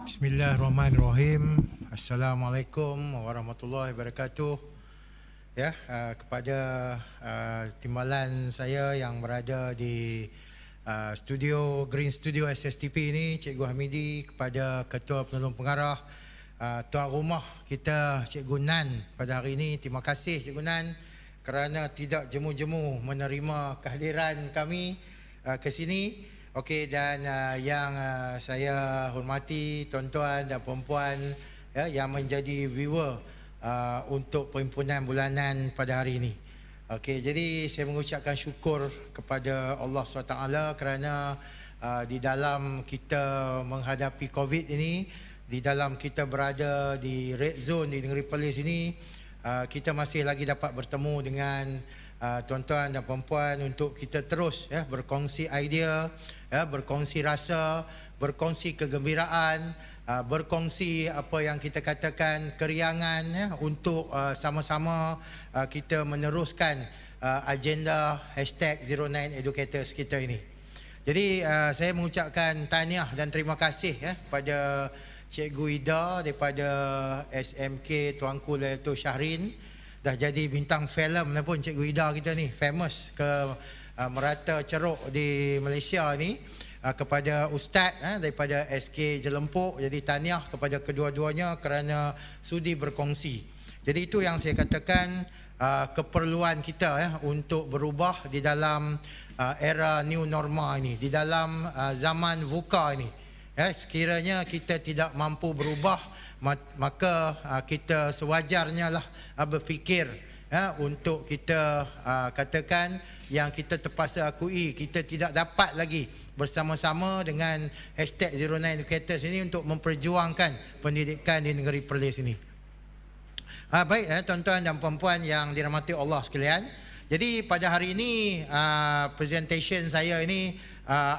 Bismillahirrahmanirrahim. Assalamualaikum warahmatullahi wabarakatuh. Ya, kepada timbalan saya yang berada di studio Green Studio SSTP ini, Cikgu Hamidi, kepada Ketua Penolong Pengarah, tuan rumah kita Cikgu Nan pada hari ini. Terima kasih Cikgu Nan kerana tidak jemu-jemu menerima kehadiran kami ke sini. Okey, dan yang saya hormati tuan-tuan dan puan-puan ya, yang menjadi viewer untuk perhimpunan bulanan pada hari ini. Okey, jadi saya mengucapkan syukur kepada Allah SWT kerana di dalam kita menghadapi COVID ini, di dalam kita berada di red zone di negeri Perlis ini, kita masih lagi dapat bertemu dengan tuan-tuan dan puan-puan untuk kita terus ya, berkongsi idea, ya, berkongsi rasa, berkongsi kegembiraan, berkongsi apa yang kita katakan keriangan ya, untuk sama-sama kita meneruskan agenda #09educators kita ini. Jadi saya mengucapkan tahniah dan terima kasih ya pada Cikgu Ida daripada SMK Tuanku Lailatul Syahrin, dah jadi bintang filem pun Cikgu Ida kita ni, famous ke merata ceruk di Malaysia ni, kepada ustaz daripada SK Jelempuk. Jadi tahniah kepada kedua-duanya kerana sudi berkongsi. Jadi itu yang saya katakan keperluan kita untuk berubah di dalam era new normal ini, di dalam zaman VUCA ini. Sekiranya kita tidak mampu berubah, maka kita sewajarnya lah berfikir untuk kita katakan yang kita terpaksa akui, kita tidak dapat lagi bersama-sama dengan #09educators ini untuk memperjuangkan pendidikan di negeri Perlis ini. Baik tuan-tuan dan puan-puan yang dirahmati Allah sekalian. Jadi pada hari ini presentation saya ini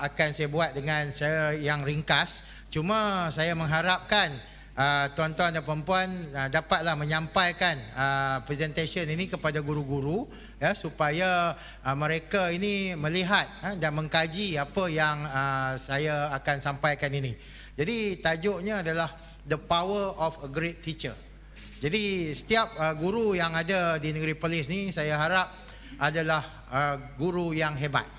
akan saya buat dengan saya yang ringkas. Cuma saya mengharapkan tuan-tuan dan puan-puan dapatlah menyampaikan presentation ini kepada guru-guru ya, supaya mereka ini melihat dan mengkaji apa yang saya akan sampaikan ini. Jadi tajuknya adalah The Power of a Great Teacher. Jadi setiap guru yang ada di negeri Perlis ni, saya harap adalah guru yang hebat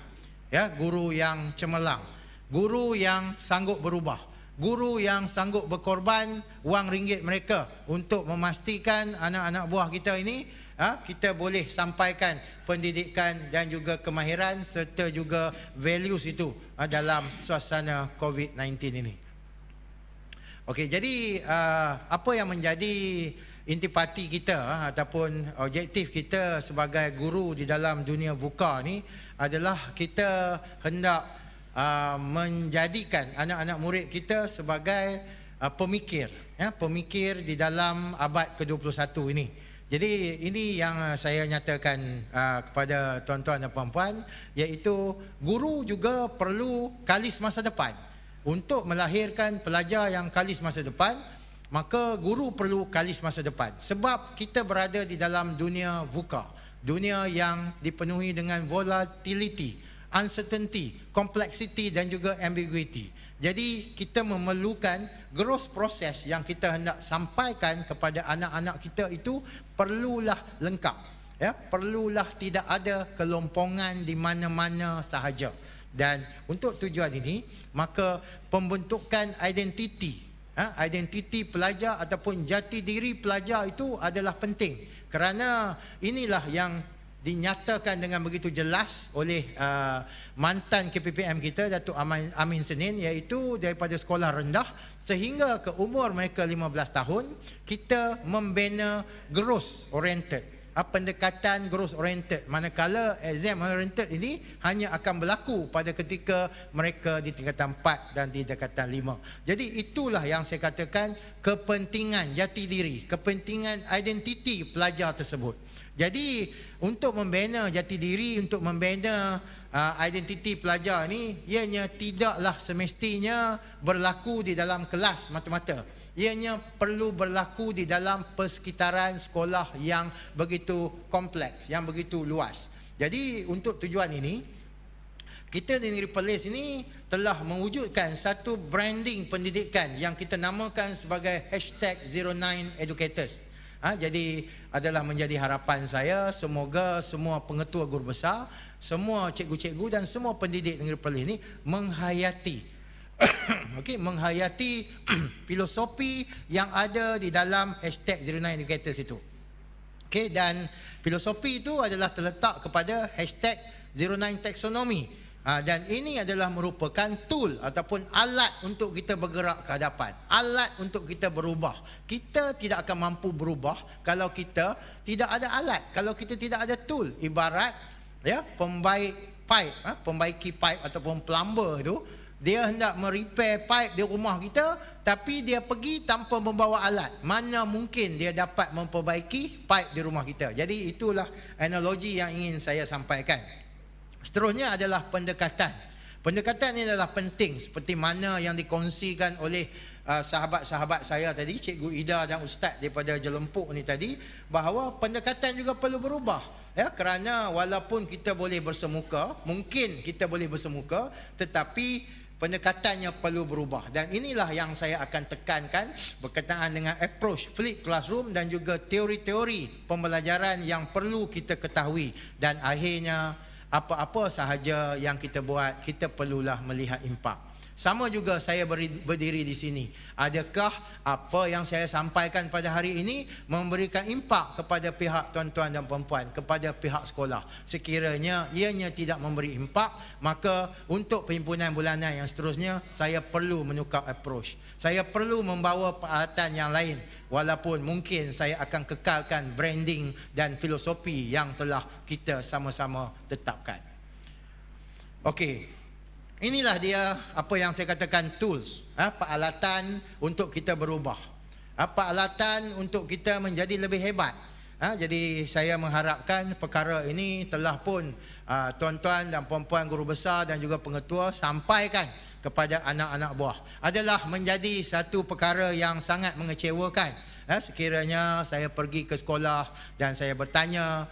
ya, guru yang cemerlang, guru yang sanggup berubah, guru yang sanggup berkorban wang ringgit mereka untuk memastikan anak-anak buah kita ini kita boleh sampaikan pendidikan dan juga kemahiran serta juga values itu dalam suasana COVID-19 ini. Okey, jadi apa yang menjadi intipati kita ataupun objektif kita sebagai guru di dalam dunia VUCA ni adalah kita hendak menjadikan anak-anak murid kita sebagai pemikir ya, pemikir di dalam abad ke-21 ini. Jadi ini yang saya nyatakan kepada tuan-tuan dan puan-puan, iaitu guru juga perlu kalis masa depan. Untuk melahirkan pelajar yang kalis masa depan, maka guru perlu kalis masa depan. Sebab kita berada di dalam dunia VUCA, dunia yang dipenuhi dengan volatility, uncertainty, complexity dan juga ambiguity. Jadi kita memerlukan growth process yang kita hendak sampaikan kepada anak-anak kita itu perlulah lengkap ya, perlulah tidak ada kelompongan di mana-mana sahaja. Dan untuk tujuan ini, maka pembentukan identiti pelajar ataupun jati diri pelajar itu adalah penting, kerana inilah yang dinyatakan dengan begitu jelas oleh mantan KPPM kita, Datuk Amin Senin, iaitu daripada sekolah rendah sehingga ke umur mereka 15 tahun kita membina growth oriented, pendekatan growth oriented, manakala exam oriented ini hanya akan berlaku pada ketika mereka di tingkatan 4 dan di tingkatan 5. Jadi itulah yang saya katakan kepentingan jati diri, kepentingan identiti pelajar tersebut. Jadi untuk membina jati diri, untuk membina identiti pelajar ni, ianya tidaklah semestinya berlaku di dalam kelas mata-mata. Ianya perlu berlaku di dalam persekitaran sekolah yang begitu kompleks, yang begitu luas. Jadi untuk tujuan ini, Kita di Negeri Perlis ini telah mewujudkan satu branding pendidikan yang kita namakan sebagai #09educators. Jadi adalah menjadi harapan saya, semoga semua pengetua guru besar, semua cikgu-cikgu dan semua pendidik Negeri Perlis ini menghayati menghayati filosofi yang ada di dalam #09educators itu. Dan filosofi itu adalah terletak kepada #09taxonomy. Dan ini adalah merupakan tool ataupun alat untuk kita bergerak ke hadapan, alat untuk kita berubah. Kita tidak akan mampu berubah kalau kita tidak ada alat, kalau kita tidak ada tool. Ibarat pembaiki pipe ataupun plumber itu, dia hendak merepair pipe di rumah kita, tapi dia pergi tanpa membawa alat. Mana mungkin dia dapat memperbaiki pipe di rumah kita. Jadi itulah analogi yang ingin saya sampaikan. Seterusnya adalah pendekatan. Pendekatan ini adalah penting, seperti mana yang dikongsikan oleh sahabat-sahabat saya tadi, Cikgu Ida dan Ustaz daripada Jelempuk ni tadi, bahawa pendekatan juga perlu berubah. Kerana walaupun kita boleh bersemuka, mungkin kita boleh bersemuka, tetapi pendekatannya perlu berubah. Dan inilah yang saya akan tekankan berkaitan dengan approach flip classroom dan juga teori-teori pembelajaran yang perlu kita ketahui. Dan akhirnya apa-apa sahaja yang kita buat, kita perlulah melihat impak. Sama juga saya berdiri di sini. Adakah apa yang saya sampaikan pada hari ini memberikan impak kepada pihak tuan-tuan dan puan-puan, kepada pihak sekolah? Sekiranya ianya tidak memberi impak, maka untuk perhimpunan bulanan yang seterusnya, saya perlu menukar approach. Saya perlu membawa peralatan yang lain, walaupun mungkin saya akan kekalkan branding dan filosofi yang telah kita sama-sama tetapkan. Okey. Inilah dia apa yang saya katakan tools, peralatan untuk kita berubah, peralatan untuk kita menjadi lebih hebat. Jadi saya mengharapkan perkara ini telah pun tuan-tuan dan puan-puan guru besar dan juga pengetua sampaikan kepada anak-anak buah. Adalah menjadi satu perkara yang sangat mengecewakan. Sekiranya saya pergi ke sekolah dan saya bertanya,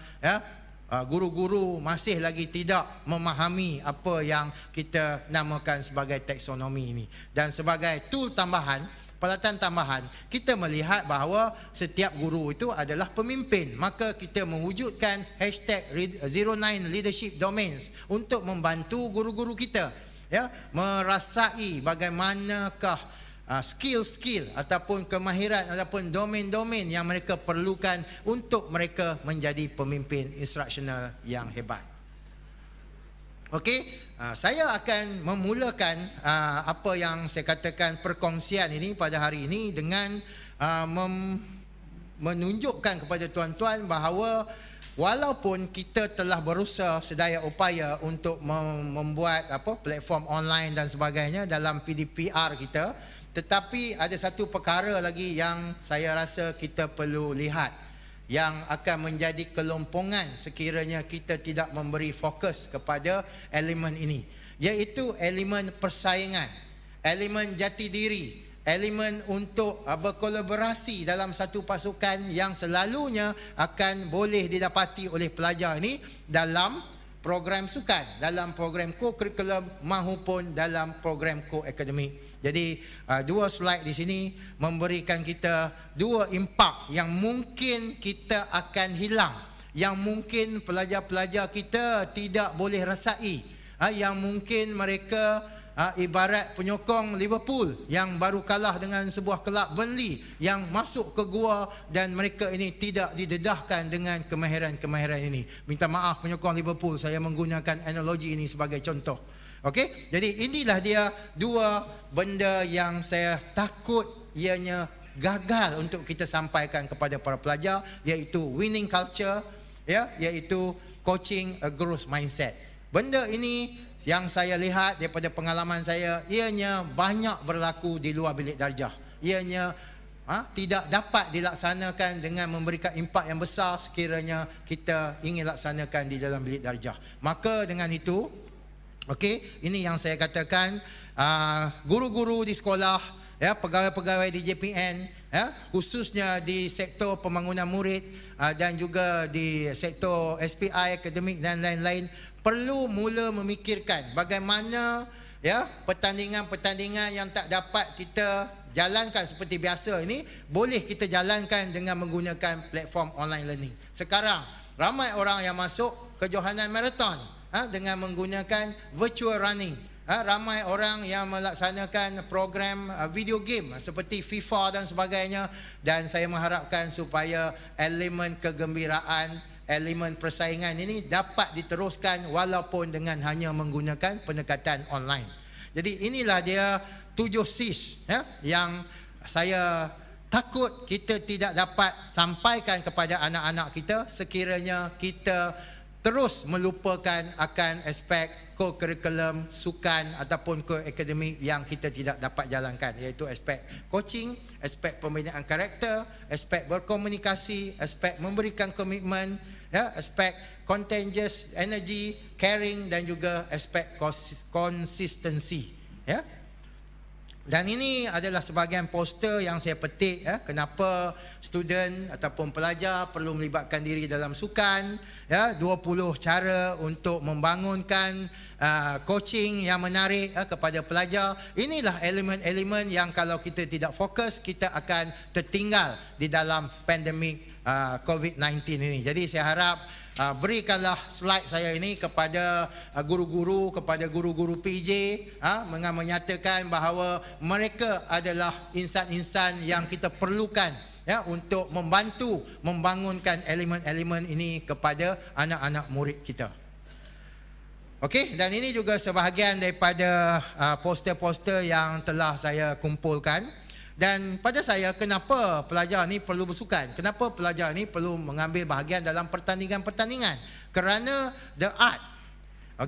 guru-guru masih lagi tidak memahami apa yang kita namakan sebagai taksonomi ini. Dan sebagai tool tambahan, peralatan tambahan, kita melihat bahawa setiap guru itu adalah pemimpin. Maka kita mewujudkan #09 leadership domains untuk membantu guru-guru kita merasai bagaimanakah skill-skill ataupun kemahiran ataupun domain-domain yang mereka perlukan untuk mereka menjadi pemimpin instruksional yang hebat. Okey, saya akan memulakan apa yang saya katakan perkongsian ini pada hari ini dengan menunjukkan kepada tuan-tuan bahawa walaupun kita telah berusaha sedaya upaya untuk membuat platform online dan sebagainya dalam PDPR kita, tetapi ada satu perkara lagi yang saya rasa kita perlu lihat, yang akan menjadi kelompongan sekiranya kita tidak memberi fokus kepada elemen ini, iaitu elemen persaingan, elemen jati diri, elemen untuk berkolaborasi dalam satu pasukan yang selalunya akan boleh didapati oleh pelajar ini dalam program sukan, dalam program co-curriculum maupun dalam program co-akademik. Jadi dua slide di sini memberikan kita dua impak yang mungkin kita akan hilang, yang mungkin pelajar-pelajar kita tidak boleh rasai, yang mungkin mereka ibarat penyokong Liverpool yang baru kalah dengan sebuah kelab Burnley yang masuk ke gua dan mereka ini tidak didedahkan dengan kemahiran-kemahiran ini. Minta maaf penyokong Liverpool, saya menggunakan analogi ini sebagai contoh. Okey, jadi inilah dia dua benda yang saya takut ianya gagal untuk kita sampaikan kepada para pelajar, iaitu winning culture, iaitu coaching a growth mindset. Benda ini yang saya lihat daripada pengalaman saya, ianya banyak berlaku di luar bilik darjah. Ianya tidak dapat dilaksanakan dengan memberikan impak yang besar sekiranya kita ingin laksanakan di dalam bilik darjah. Maka dengan itu, okey, ini yang saya katakan, guru-guru di sekolah, pegawai-pegawai di JPN, khususnya di sektor pembangunan murid dan juga di sektor SPI, akademik dan lain-lain, perlu mula memikirkan bagaimana ya pertandingan-pertandingan yang tak dapat kita jalankan seperti biasa ini boleh kita jalankan dengan menggunakan platform online learning. Sekarang ramai orang yang masuk kejohanan marathon dengan menggunakan virtual running. Ramai orang yang melaksanakan program video game seperti FIFA dan sebagainya, dan saya mengharapkan supaya elemen kegembiraan, elemen persaingan ini dapat diteruskan walaupun dengan hanya menggunakan pendekatan online. Jadi inilah dia 7 Cs yang saya takut kita tidak dapat sampaikan kepada anak-anak kita sekiranya kita terus melupakan akan aspek co-curriculum, sukan ataupun co-akademik yang kita tidak dapat jalankan, iaitu aspek coaching, aspek pembinaan karakter, aspek berkomunikasi, aspek memberikan komitmen, aspek contagious energy, caring, dan juga aspek konsistensi. Dan ini adalah sebahagian poster yang saya petik kenapa student ataupun pelajar perlu melibatkan diri dalam sukan, 20 cara untuk membangunkan coaching yang menarik kepada pelajar. Inilah elemen-elemen yang kalau kita tidak fokus, kita akan tertinggal di dalam pandemik COVID-19 ini. Jadi saya harap berikanlah slide saya ini kepada guru-guru, kepada guru-guru PJ, menyatakan bahawa mereka adalah insan-insan yang kita perlukan untuk membantu membangunkan elemen-elemen ini kepada anak-anak murid kita. Okey, dan ini juga sebahagian daripada poster-poster yang telah saya kumpulkan. Dan pada saya, kenapa pelajar ni perlu bersukan? Kenapa pelajar ni perlu mengambil bahagian dalam pertandingan-pertandingan? Kerana the art,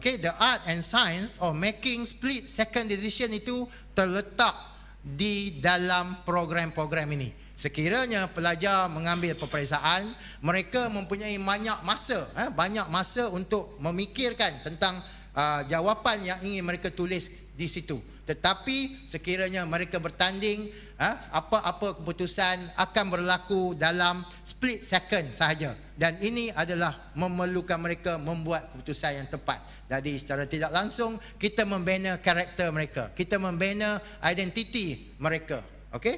the art and science of making split second decision itu terletak di dalam program-program ini. Sekiranya pelajar mengambil peperiksaan, mereka mempunyai banyak masa untuk memikirkan tentang jawapan yang ingin mereka tulis di situ. Tetapi sekiranya mereka bertanding, apa-apa keputusan akan berlaku dalam split second sahaja. Dan ini adalah memerlukan mereka membuat keputusan yang tepat. Jadi secara tidak langsung kita membina karakter mereka, kita membina identiti mereka. Okey,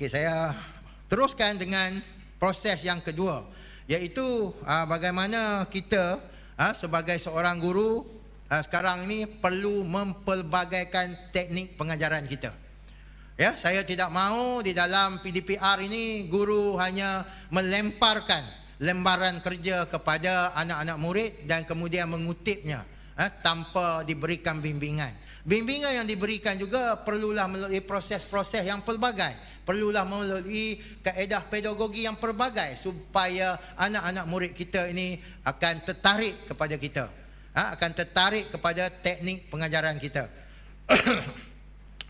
saya teruskan dengan proses yang kedua, iaitu bagaimana kita sebagai seorang guru sekarang ini perlu mempelbagaikan teknik pengajaran kita. Saya tidak mahu di dalam PDPR ini guru hanya melemparkan lembaran kerja kepada anak-anak murid dan kemudian mengutipnya tanpa diberikan bimbingan. Bimbingan yang diberikan juga perlulah melalui proses-proses yang pelbagai, perlulah melalui kaedah pedagogi yang pelbagai supaya anak-anak murid kita ini akan tertarik kepada kita, akan tertarik kepada teknik pengajaran kita.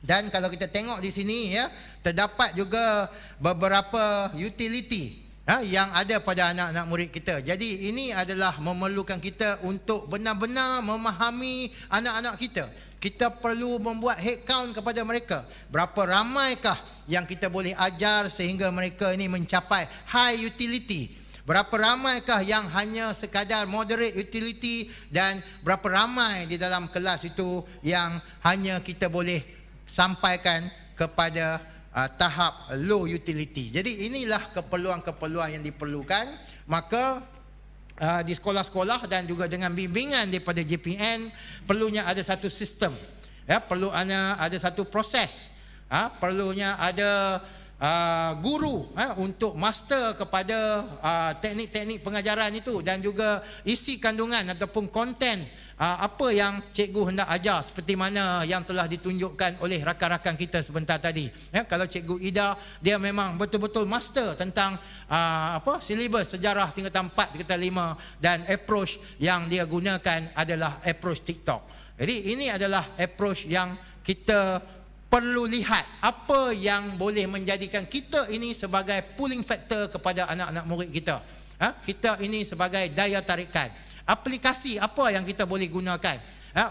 Dan kalau kita tengok di sini terdapat juga beberapa utility yang ada pada anak-anak murid kita. Jadi ini adalah memerlukan kita untuk benar-benar memahami anak-anak kita. Kita perlu membuat head count kepada mereka. Berapa ramaikah yang kita boleh ajar sehingga mereka ini mencapai high utility? Berapa ramaikah yang hanya sekadar moderate utility, dan berapa ramai di dalam kelas itu yang hanya kita boleh sampaikan kepada tahap low utility. Jadi inilah keperluan-keperluan yang diperlukan. Maka di sekolah-sekolah dan juga dengan bimbingan daripada JPN, perlunya ada satu sistem, perlu ada satu proses, perlunya ada guru untuk master kepada teknik-teknik pengajaran itu, dan juga isi kandungan ataupun konten apa yang cikgu hendak ajar, seperti mana yang telah ditunjukkan oleh rakan-rakan kita sebentar tadi. Kalau Cikgu Ida, dia memang betul-betul master tentang silibus sejarah tingkatan 4, tingkatan 5, dan approach yang dia gunakan adalah approach TikTok. Jadi ini adalah approach yang kita perlu lihat apa yang boleh menjadikan kita ini sebagai pulling factor kepada anak-anak murid kita. Kita ini sebagai daya tarikan. Aplikasi apa yang kita boleh gunakan?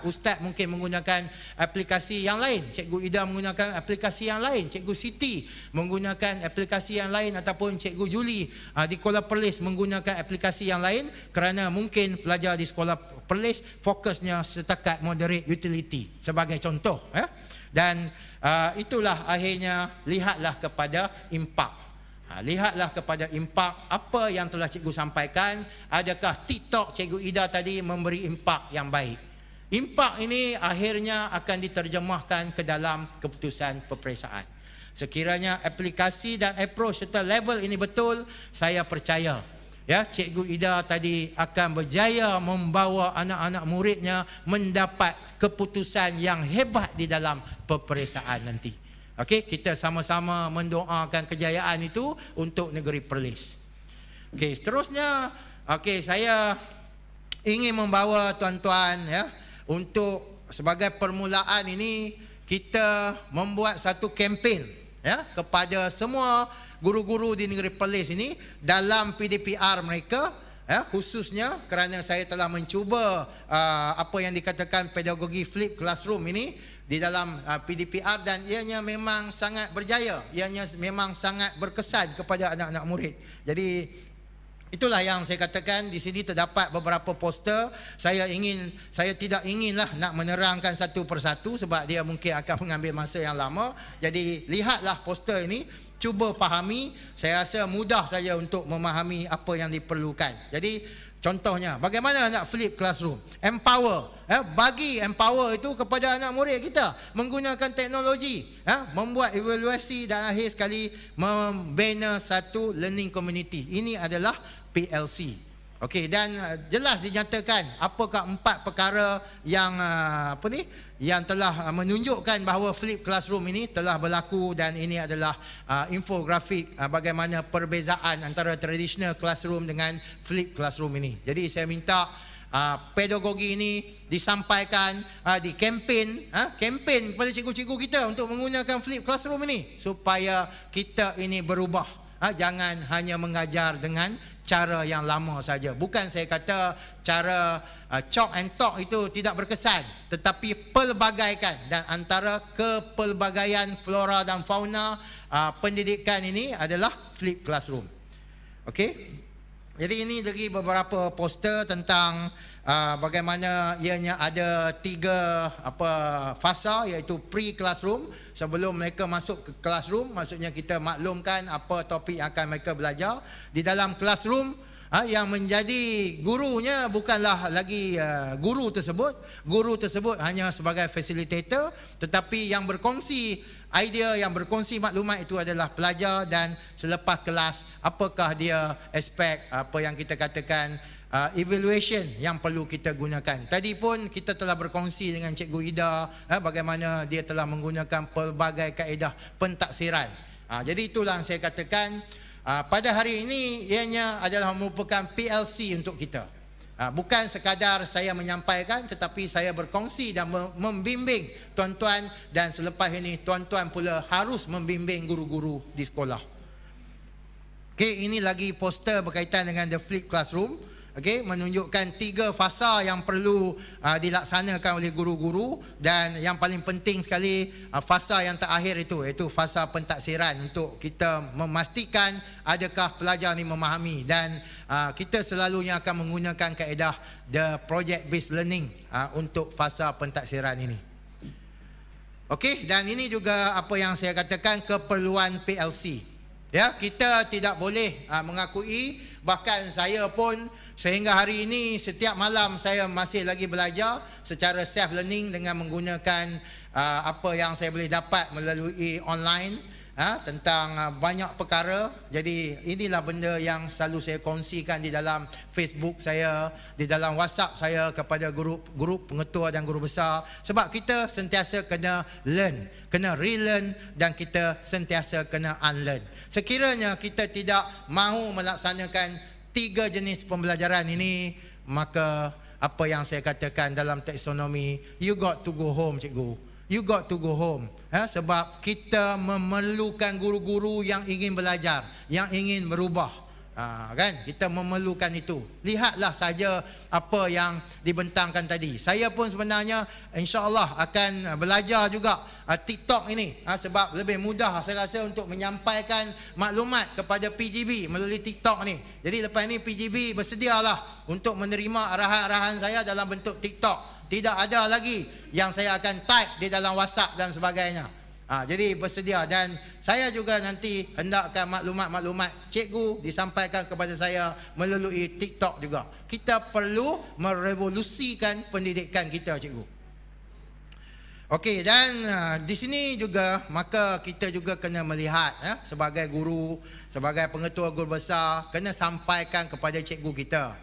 Ustaz mungkin menggunakan aplikasi yang lain, Cikgu Ida menggunakan aplikasi yang lain, Cikgu Siti menggunakan aplikasi yang lain, ataupun Cikgu Juli di Kuala Perlis menggunakan aplikasi yang lain, kerana mungkin pelajar di Sekolah Perlis fokusnya setakat moderate utility sebagai contoh. Dan itulah akhirnya lihatlah kepada impak. Lihatlah kepada impak apa yang telah cikgu sampaikan. Adakah TikTok Cikgu Ida tadi memberi impak yang baik? Impak ini akhirnya akan diterjemahkan ke dalam keputusan peperiksaan. Sekiranya aplikasi dan approach serta level ini betul, saya percaya Cikgu Ida tadi akan berjaya membawa anak-anak muridnya mendapat keputusan yang hebat di dalam peperiksaan nanti. Okey, kita sama-sama mendoakan kejayaan itu untuk negeri Perlis. Okey, seterusnya, saya ingin membawa tuan-tuan untuk sebagai permulaan ini kita membuat satu kempen kepada semua guru-guru di negeri Perlis ini dalam PDPR mereka, khususnya kerana saya telah mencuba apa yang dikatakan pedagogi flip classroom ini di dalam PDPR, dan ianya memang sangat berjaya, ianya memang sangat berkesan kepada anak-anak murid. Jadi itulah yang saya katakan, di sini terdapat beberapa poster. Saya tidak inginlah nak menerangkan satu persatu sebab dia mungkin akan mengambil masa yang lama. Jadi lihatlah poster ini, cuba fahami. Saya rasa mudah saja untuk memahami apa yang diperlukan. Jadi contohnya, bagaimana nak flip classroom? Empower. Bagi empower itu kepada anak murid kita. Menggunakan teknologi. Membuat evaluasi dan akhir sekali membina satu learning community. Ini adalah PLC. Okey, dan jelas dinyatakan apakah 4 perkara yang yang telah menunjukkan bahawa flip classroom ini telah berlaku, dan ini adalah infografik bagaimana perbezaan antara traditional classroom dengan flip classroom ini. Jadi saya minta pedagogi ini disampaikan di kempen kepada cikgu-cikgu kita untuk menggunakan flip classroom ini supaya kita ini berubah. Jangan hanya mengajar dengan cara yang lama saja. Bukan saya kata cara chalk and talk itu tidak berkesan, tetapi pelbagaikan, dan antara kepelbagaian flora dan fauna pendidikan ini adalah flip classroom. Okey. Jadi ini lagi beberapa poster tentang bagaimana ianya ada 3 fasa, iaitu pre-classroom, sebelum mereka masuk ke classroom. Maksudnya kita maklumkan apa topik yang akan mereka belajar. Di dalam classroom, yang menjadi gurunya bukanlah lagi guru tersebut. Guru tersebut hanya sebagai facilitator, tetapi yang berkongsi idea, yang berkongsi maklumat itu adalah pelajar. Dan selepas kelas, apakah dia aspek apa yang kita katakan evaluation yang perlu kita gunakan. Tadi pun kita telah berkongsi dengan Cikgu Ida bagaimana dia telah menggunakan pelbagai kaedah pentaksiran. Jadi itulah yang saya katakan, pada hari ini ianya adalah merupakan PLC untuk kita. Bukan sekadar saya menyampaikan, tetapi saya berkongsi dan membimbing tuan-tuan, dan selepas ini tuan-tuan pula harus membimbing guru-guru di sekolah. Okey, ini lagi poster berkaitan dengan the flip classroom. Okey, menunjukkan 3 fasa yang perlu dilaksanakan oleh guru-guru, dan yang paling penting sekali fasa yang terakhir itu, iaitu fasa pentaksiran, untuk kita memastikan adakah pelajar ni memahami. Dan kita selalunya akan menggunakan kaedah the project based learning untuk fasa pentaksiran ini. Okey, dan ini juga apa yang saya katakan, keperluan PLC. Kita tidak boleh mengakui, bahkan saya pun sehingga hari ini setiap malam saya masih lagi belajar secara self learning dengan menggunakan apa yang saya boleh dapat melalui online tentang banyak perkara. Jadi inilah benda yang selalu saya kongsikan di dalam Facebook saya, di dalam WhatsApp saya kepada grup pengetua dan guru besar, sebab kita sentiasa kena learn, kena relearn, dan kita sentiasa kena unlearn. Sekiranya kita tidak mahu melaksanakan 3 jenis pembelajaran ini, maka apa yang saya katakan dalam taksonomi, you got to go home, cikgu. You got to go home. Sebab kita memerlukan guru-guru yang ingin belajar, yang ingin berubah. Kan kita memerlukan itu. Lihatlah saja apa yang dibentangkan tadi. Saya pun sebenarnya insya-Allah akan belajar juga TikTok ini, sebab lebih mudah saya rasa untuk menyampaikan maklumat kepada PGB melalui TikTok ni. Jadi lepas ni PGB bersedialah untuk menerima arahan-arahan saya dalam bentuk TikTok. Tidak ada lagi yang saya akan type di dalam WhatsApp dan sebagainya. Jadi bersedia, dan saya juga nanti hendakkan maklumat-maklumat cikgu disampaikan kepada saya melalui TikTok juga. Kita perlu merevolusikan pendidikan kita, cikgu. Okey, dan di sini juga maka kita juga kena melihat sebagai guru, sebagai pengetua guru besar, kena sampaikan kepada cikgu kita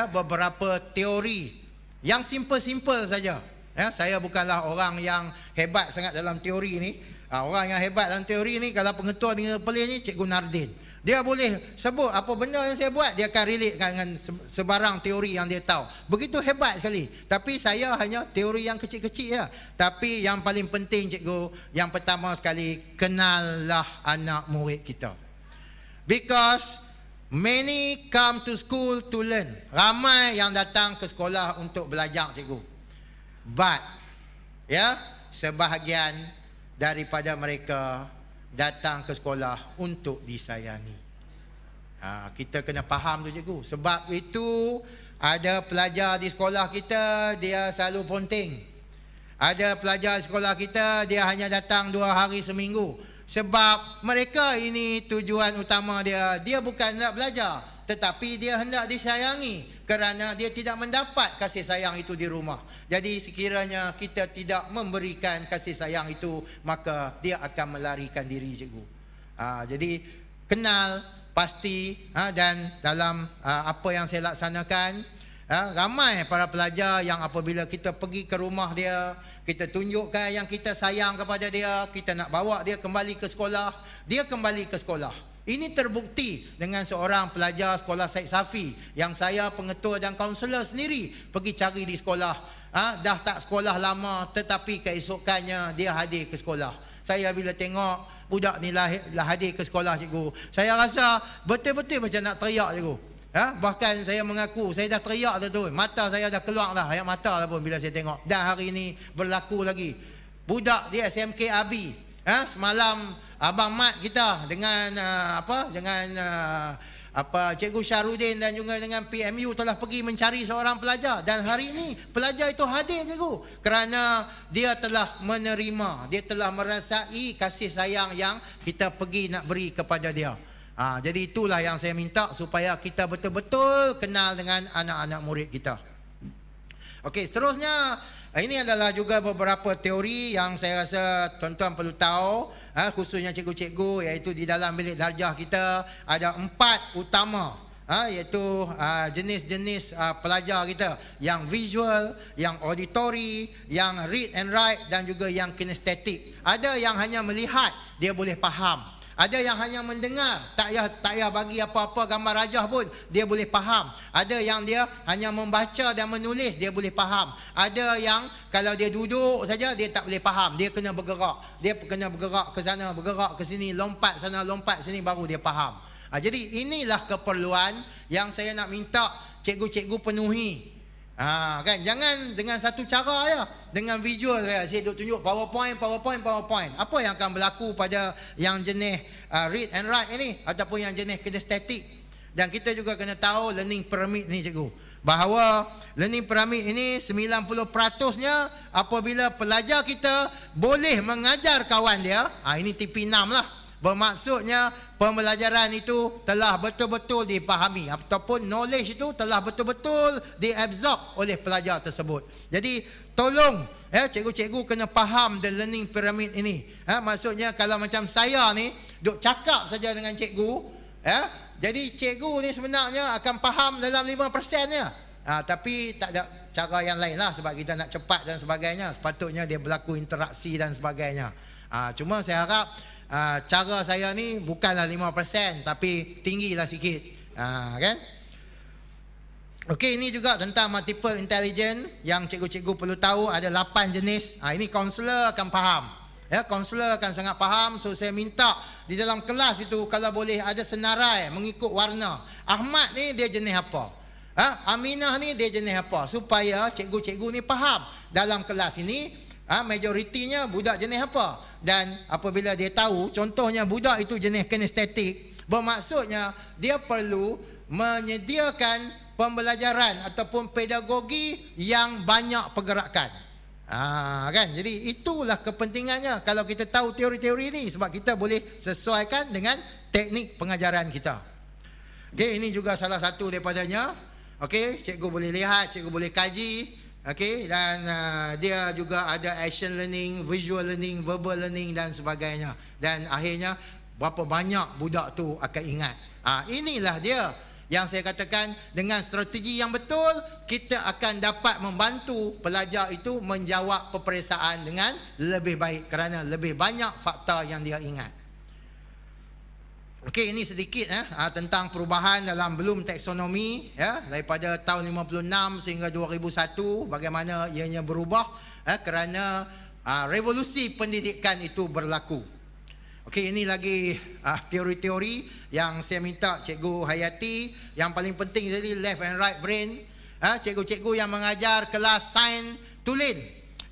beberapa teori yang simple-simple saja. Saya bukanlah orang yang hebat sangat dalam teori ni. Orang yang hebat dalam teori ni, kalau pengetua dengan pelik ni, Cikgu Nardin. Dia boleh sebut apa benda yang saya buat, dia akan relate dengan sebarang teori yang dia tahu. Begitu hebat sekali. Tapi saya hanya teori yang kecil-kecil ya. Tapi yang paling penting, cikgu, yang pertama sekali, kenallah anak murid kita. Because many come to school to learn. Ramai yang datang ke sekolah untuk belajar, cikgu. But sebahagian daripada mereka datang ke sekolah untuk disayangi. Kita kena faham tu, cikgu. Sebab itu ada pelajar di sekolah kita, dia selalu ponting. Ada pelajar di sekolah kita, dia hanya datang 2 hari seminggu. Sebab mereka ini tujuan utama dia. Dia bukan nak belajar, tetapi dia hendak disayangi, kerana dia tidak mendapat kasih sayang itu di rumah. Jadi sekiranya kita tidak memberikan kasih sayang itu, maka dia akan melarikan diri, cikgu. Jadi kenal pasti, dan dalam apa yang saya laksanakan, ramai para pelajar yang apabila kita pergi ke rumah dia, kita tunjukkan yang kita sayang kepada dia, kita nak bawa dia kembali ke sekolah, dia kembali ke sekolah. Ini terbukti dengan seorang pelajar sekolah Syed Safi yang saya pengetua dan kaunselor sendiri pergi cari di sekolah. Dah tak sekolah lama, tetapi keesokannya dia hadir ke sekolah. Saya bila tengok budak ni lah hadir ke sekolah, cikgu, saya rasa betul-betul macam nak teriak, cikgu. Bahkan saya mengaku saya dah teriak tu, mata saya dah keluar dah, air mata lah pun bila saya tengok. Dan hari ini berlaku lagi. Budak di SMK Abi, semalam Abang Mat kita dengan Cikgu Syarudin dan juga dengan PMU telah pergi mencari seorang pelajar, dan hari ini pelajar itu hadir, cikgu, kerana dia telah menerima, dia telah merasai kasih sayang yang kita pergi nak beri kepada dia. Jadi itulah yang saya minta, supaya kita betul-betul kenal dengan anak-anak murid kita. Okey, seterusnya ini adalah juga beberapa teori yang saya rasa tuan-tuan perlu tahu, khususnya cikgu-cikgu, iaitu di dalam bilik darjah kita ada 4 utama, iaitu jenis-jenis pelajar kita, yang visual, yang auditory, yang read and write, dan juga yang kinestetik. Ada yang hanya melihat, dia boleh faham. Ada yang hanya mendengar, tak payah bagi apa-apa gambar rajah pun dia boleh faham. Ada yang dia hanya membaca dan menulis, dia boleh faham. Ada yang kalau dia duduk saja dia tak boleh faham, dia kena bergerak. Dia kena bergerak ke sana, bergerak ke sini, lompat sana, lompat sini, baru dia faham. Jadi inilah keperluan yang saya nak minta cikgu-cikgu penuhi. Kan, jangan dengan satu cara ya, dengan visual saya duk tunjuk PowerPoint. Apa yang akan berlaku pada yang jenis read and write ini, ataupun yang jenis kinestetik. Dan kita juga kena tahu learning pyramid ni, cikgu, bahawa learning pyramid ini 90%-nya apabila pelajar kita boleh mengajar kawan dia, ini TP6 lah. Bermaksudnya pembelajaran itu telah betul-betul dipahami, ataupun knowledge itu telah betul-betul diabsorb oleh pelajar tersebut. Jadi tolong cikgu-cikgu kena faham the learning pyramid ini. Maksudnya kalau macam saya ni duk cakap saja dengan cikgu, jadi cikgu ni sebenarnya akan faham dalam 5%-nya. Tapi tak ada cara yang lain lah, sebab kita nak cepat dan sebagainya. Sepatutnya dia berlaku interaksi dan sebagainya. Cuma saya harap cara saya ni bukanlah 5%, tapi tinggilah sikit, kan? Okey, ini juga tentang multiple intelligence yang cikgu-cikgu perlu tahu. Ada 8 jenis. Ini kaunselor akan faham. Ya, kaunselor akan sangat faham. So saya minta di dalam kelas itu kalau boleh ada senarai mengikut warna. Ahmad ni dia jenis apa? Aminah ni dia jenis apa? Supaya cikgu-cikgu ni faham dalam kelas ini majoritinya budak jenis apa. Dan apabila dia tahu, contohnya budak itu jenis kinestetik, bermaksudnya dia perlu menyediakan pembelajaran ataupun pedagogi yang banyak pergerakan. Kan? Jadi itulah kepentingannya kalau kita tahu teori-teori ini, sebab kita boleh sesuaikan dengan teknik pengajaran kita. Okey, ini juga salah satu daripadanya. Okey, cikgu boleh lihat, cikgu boleh kaji. Okey, dan dia juga ada action learning, visual learning, verbal learning dan sebagainya. Dan akhirnya berapa banyak budak tu akan ingat. Inilah dia yang saya katakan, dengan strategi yang betul, kita akan dapat membantu pelajar itu menjawab peperiksaan dengan lebih baik kerana lebih banyak fakta yang dia ingat. Okey, ini sedikit tentang perubahan dalam Bloom taksonomi daripada tahun 56 sehingga 2001, bagaimana ianya berubah kerana revolusi pendidikan itu berlaku. Okey, ini lagi teori-teori yang saya minta Cikgu hayati. Yang paling penting jadi left and right brain. Cikgu-cikgu yang mengajar kelas sains tulen.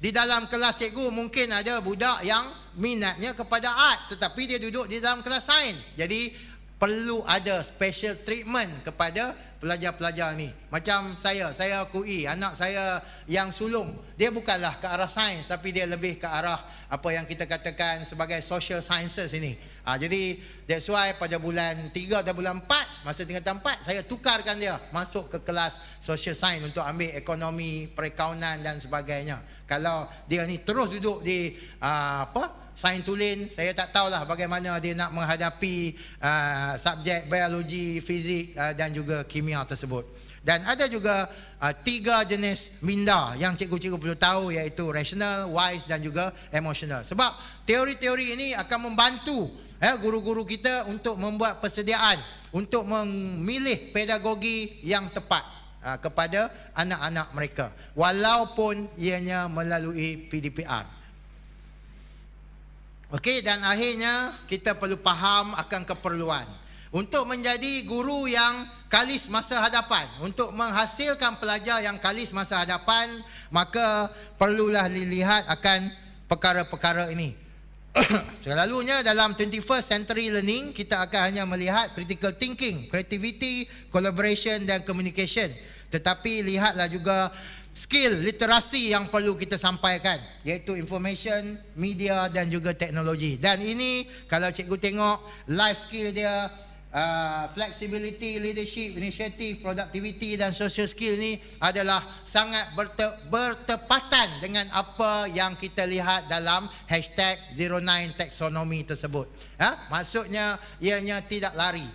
Di dalam kelas cikgu mungkin ada budak yang minatnya kepada art, tetapi dia duduk di dalam kelas sains. Jadi perlu ada special treatment kepada pelajar-pelajar ni. Macam saya QE, anak saya yang sulung, dia bukanlah ke arah sains, tapi dia lebih ke arah apa yang kita katakan sebagai social sciences ini. Jadi that's why pada bulan 3 atau bulan 4, masa tingkatan 4, saya tukarkan dia masuk ke kelas social science untuk ambil ekonomi, perakaunan dan sebagainya. Kalau dia ni terus duduk di sains tulen, saya tak tahulah bagaimana dia nak menghadapi subjek biologi, fizik dan juga kimia tersebut. Dan ada juga 3 jenis minda yang cikgu-cikgu perlu tahu, iaitu rational, wise dan juga emotional. Sebab teori-teori ini akan membantu guru-guru kita untuk membuat persediaan untuk memilih pedagogi yang tepat kepada anak-anak mereka, walaupun ianya melalui PDPR. Okey, dan akhirnya kita perlu faham akan keperluan untuk menjadi guru yang kalis masa hadapan. Untuk menghasilkan pelajar yang kalis masa hadapan, maka perlulah dilihat akan perkara-perkara ini. Selalunya dalam 21st century learning, kita akan hanya melihat critical thinking, creativity, collaboration dan communication. Tetapi lihatlah juga skill literasi yang perlu kita sampaikan, iaitu information, media dan juga teknologi. Dan ini kalau cikgu tengok life skill dia, flexibility, leadership, initiative, productivity dan social skill ni adalah sangat bertepatan dengan apa yang kita lihat dalam #09 taksonomi tersebut. Maksudnya ianya tidak lari,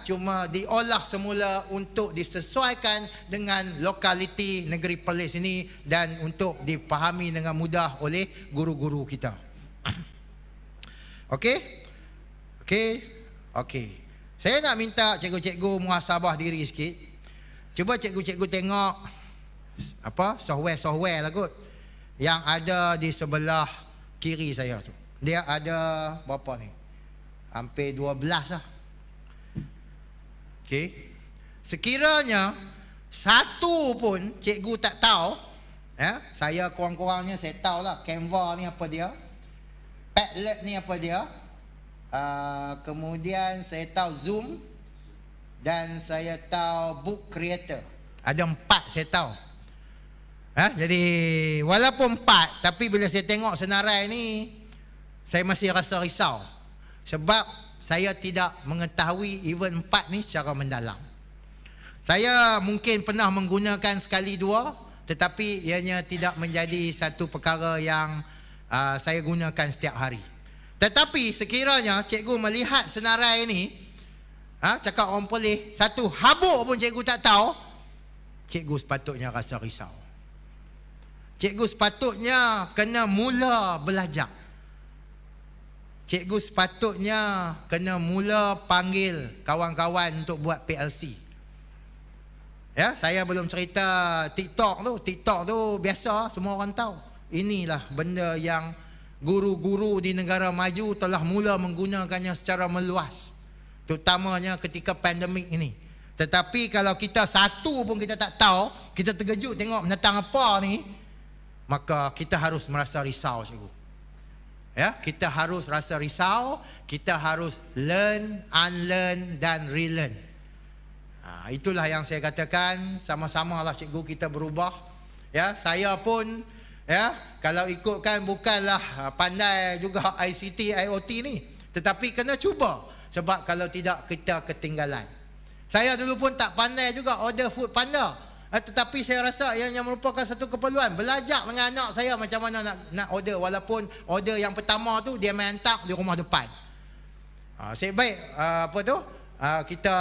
cuma diolah semula untuk disesuaikan dengan lokaliti negeri Perlis ini dan untuk dipahami dengan mudah oleh guru-guru kita. Okey. Saya nak minta cikgu-cikgu muhasabah diri sikit. Cuba cikgu-cikgu tengok software-software lah kot yang ada di sebelah kiri saya tu. Dia ada berapa ni? Hampir 12 lah. Okey. Sekiranya satu pun cikgu tak tahu, saya kurang-kurangnya saya tahulah Canva ni apa dia, Padlet ni apa dia, kemudian saya tahu Zoom dan saya tahu Book Creator. Ada 4 saya tahu. Jadi walaupun 4, tapi bila saya tengok senarai ni, saya masih rasa risau. Sebab saya tidak mengetahui even 4 ni secara mendalam. Saya mungkin pernah menggunakan sekali dua, tetapi ianya tidak menjadi satu perkara yang saya gunakan setiap hari. Tetapi sekiranya cikgu melihat senarai ini, cakap orang Perlis, satu habuk pun cikgu tak tahu, cikgu sepatutnya rasa risau. Cikgu sepatutnya kena mula belajar. Cikgu sepatutnya kena mula panggil kawan-kawan untuk buat PLC. Saya belum cerita TikTok tu. TikTok tu biasa, semua orang tahu. Inilah benda yang guru-guru di negara maju telah mula menggunakannya secara meluas, terutamanya ketika pandemik ini. Tetapi kalau kita satu pun kita tak tahu, kita terkejut tengok menentang apa ni, maka kita harus merasa risau, cikgu. Ya, kita harus rasa risau, kita harus learn, unlearn dan relearn. Itulah yang saya katakan, sama-sama lah cikgu kita berubah. Ya, saya pun ya, kalau ikutkan bukanlah pandai juga ICT, IoT ni, tetapi kena cuba. Sebab kalau tidak kita ketinggalan. Saya dulu pun tak pandai juga order food panda, tetapi saya rasa ianya merupakan satu keperluan. Belajar dengan anak saya macam mana nak order, walaupun order yang pertama tu dia main hantar di rumah depan. Saya baik apa tu, kita